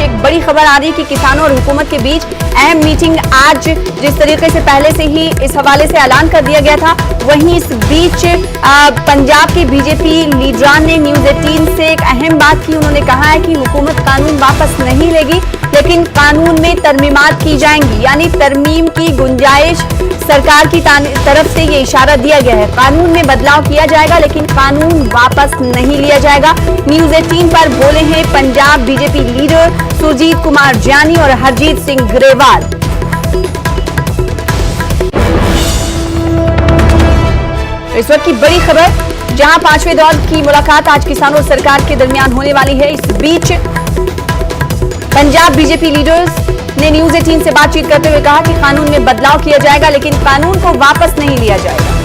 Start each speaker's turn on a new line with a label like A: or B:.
A: एक बड़ी खबर आ रही है कि किसानों और हुकूमत के बीच अहम मीटिंग आज जिस तरीके से पहले से ही इस हवाले से ऐलान कर दिया गया था, वहीं इस बीच पंजाब के बीजेपी लीडरान ने न्यूज 18 से एक अहम बात की। उन्होंने कहा है कि हुकूमत कानून वापस नहीं लेगी, लेकिन कानून में तरमीमात की जाएंगी, यानी तरमीम की गुंजाइश सरकार की तरफ से ये इशारा दिया गया है। कानून में बदलाव किया जाएगा, लेकिन कानून वापस नहीं लिया जाएगा। न्यूज 18 पर बोले हैं पंजाब बीजेपी लीडर सुरजीत कुमार ज्ञानी और हरजीत सिंह ग्रेवाल। इस वक्त की बड़ी खबर, जहां 5वें दौर की मुलाकात आज किसानों और सरकार के दरमियान होने वाली है। इस बीच पंजाब बीजेपी लीडर्स ने न्यूज 18 से बातचीत करते हुए कहा कि कानून में बदलाव किया जाएगा, लेकिन कानून को वापस नहीं लिया जाएगा।